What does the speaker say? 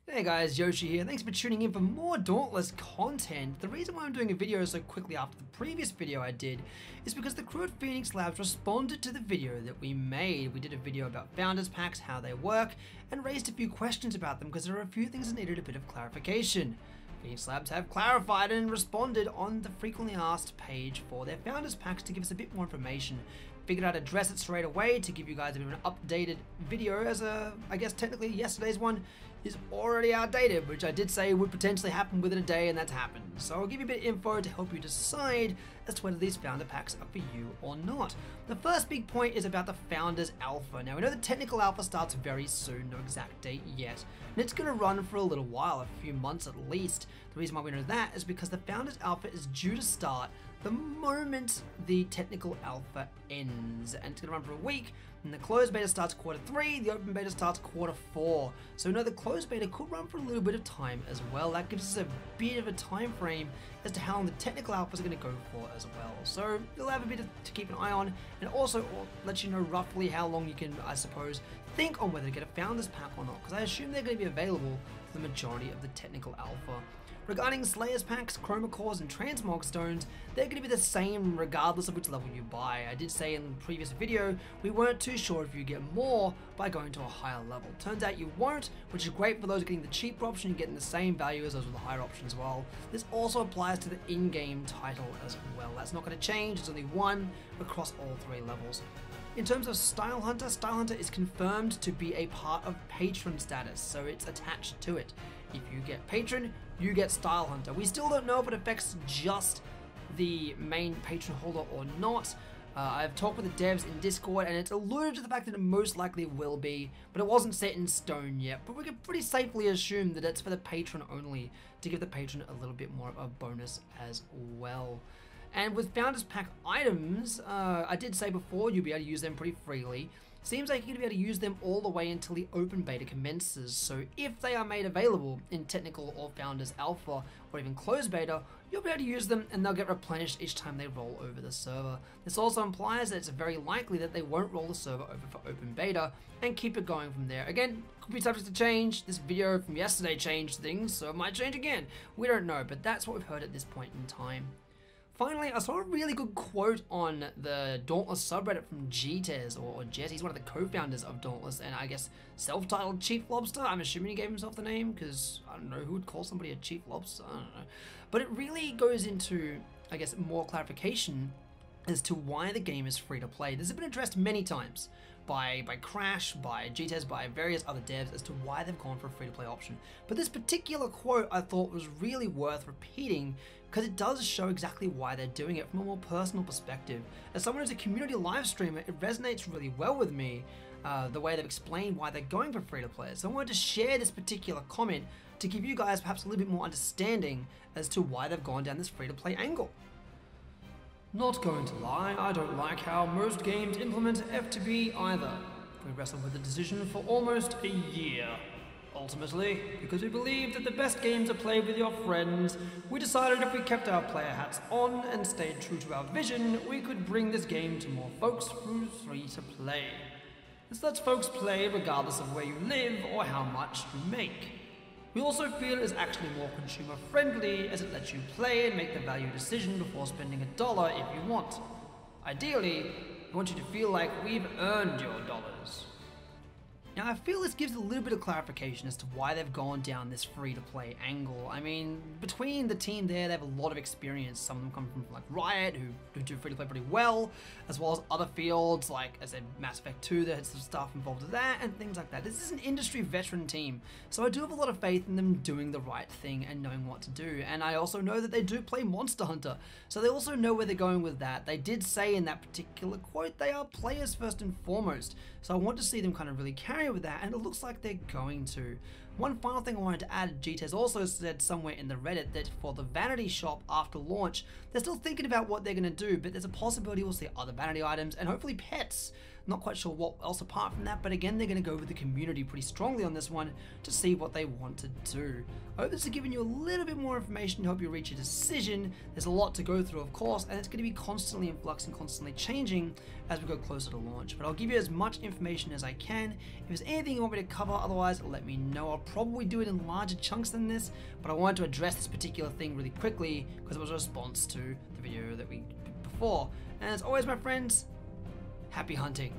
Hey guys, Yoshi here. Thanks for tuning in for more Dauntless content. The reason why I'm doing a video so quickly after the previous video I did is because the crew at Phoenix Labs responded to the video that we made. We did a video about Founders Packs, how they work, and raised a few questions about them because there are a few things that needed a bit of clarification. Phoenix Labs have clarified and responded on the frequently asked page for their Founders Packs to give us a bit more information. Figured I'd address it straight away to give you guys a bit of an updated video, as I guess technically yesterday's one is already outdated, which I did say would potentially happen within a day, and that's happened. So I'll give you a bit of info to help you decide as to whether these Founder Packs are for you or not. The first big point is about the Founders Alpha. Now we know the technical alpha starts very soon, no exact date yet, and it's going to run for a little while, a few months at least. The reason why we know that is because the Founders Alpha is due to start the moment the technical alpha ends, and it's going to run for a week, and the closed beta starts Q3, the open beta starts Q4. So we know the closed beta could run for a little bit of time as well. That gives us a bit of a time frame as to how long the technical alphas are going to go for as well. So you'll have a bit to keep an eye on, and also let you know roughly how long you can, I suppose, think on whether to get a Founders Pack or not, because I assume they're going to be available for the majority of the technical alpha. Regarding Slayers Packs, Chroma Cores, and Transmog Stones, they're going to be the same regardless of which level you buy. I did say in the previous video, we weren't too sure if you get more by going to a higher level. Turns out you won't, which is great for those getting the cheaper option and getting the same value as those with the higher option as well. This also applies to the in-game title as well. That's not going to change, it's only one across all three levels. In terms of Style Hunter is confirmed to be a part of Patron status, so it's attached to it. If you get Patron, you get Style Hunter. We still don't know if it affects just the main Patron holder or not. I've talked with the devs in Discord, and it's alluded to the fact that it most likely will be, but it wasn't set in stone yet. But we can pretty safely assume that it's for the Patron only, to give the Patron a little bit more of a bonus as well. And with Founders Pack items, I did say before you'll be able to use them pretty freely. Seems like you're going to be able to use them all the way until the open beta commences. So if they are made available in technical or Founders Alpha or even closed beta, you'll be able to use them and they'll get replenished each time they roll over the server. This also implies that it's very likely that they won't roll the server over for open beta and keep it going from there. Again, could be subject to change. This video from yesterday changed things, so it might change again. We don't know, but that's what we've heard at this point in time. Finally, I saw a really good quote on the Dauntless subreddit from GTES, or Jess. He's one of the co-founders of Dauntless, and I guess self-titled Chief Lobster. I'm assuming he gave himself the name, because I don't know who would call somebody a Chief Lobster. I don't know. But it really goes into, I guess, more clarification as to why the game is free to play. This has been addressed many times by Crash, by GTES, by various other devs as to why they've gone for a free to play option. But this particular quote I thought was really worth repeating because it does show exactly why they're doing it from a more personal perspective. As someone who's a community live streamer, it resonates really well with me, the way they've explained why they're going for free to play. So I wanted to share this particular comment to give you guys perhaps a little bit more understanding as to why they've gone down this free to play angle. Not going to lie, I don't like how most games implement FTB either. We wrestled with the decision for almost a year. Ultimately, because we believed that the best games are played with your friends, we decided if we kept our player hats on and stayed true to our vision, we could bring this game to more folks through free to play. This lets folks play regardless of where you live or how much you make. We also feel it is actually more consumer friendly as it lets you play and make the value decision before spending $1 if you want. Ideally, we want you to feel like we've earned your dollars. Now I feel this gives a little bit of clarification as to why they've gone down this free-to-play angle. I mean, between the team there, they have a lot of experience. Some of them come from like Riot, who do free-to-play pretty well, as well as other fields like, as I said, Mass Effect 2, there's some stuff involved with that, and things like that. This is an industry veteran team, so I do have a lot of faith in them doing the right thing and knowing what to do. And I also know that they do play Monster Hunter, so they also know where they're going with that. They did say in that particular quote, they are players first and foremost, so I want to see them kind of really carry with that, and it looks like they're going to. One final thing I wanted to add, GTES also said somewhere in the Reddit that for the vanity shop after launch, they're still thinking about what they're going to do, but there's a possibility we'll see other vanity items and hopefully pets. Not quite sure what else apart from that, but again, they're going to go with the community pretty strongly on this one to see what they want to do. I hope this has given you a little bit more information to help you reach a decision. There's a lot to go through, of course, and it's going to be constantly in flux and constantly changing as we go closer to launch. But I'll give you as much information as I can. If there's anything you want me to cover, otherwise, let me know. I'll probably do it in larger chunks than this, but I wanted to address this particular thing really quickly because it was a response to the video that we did before. And as always, my friends, happy hunting.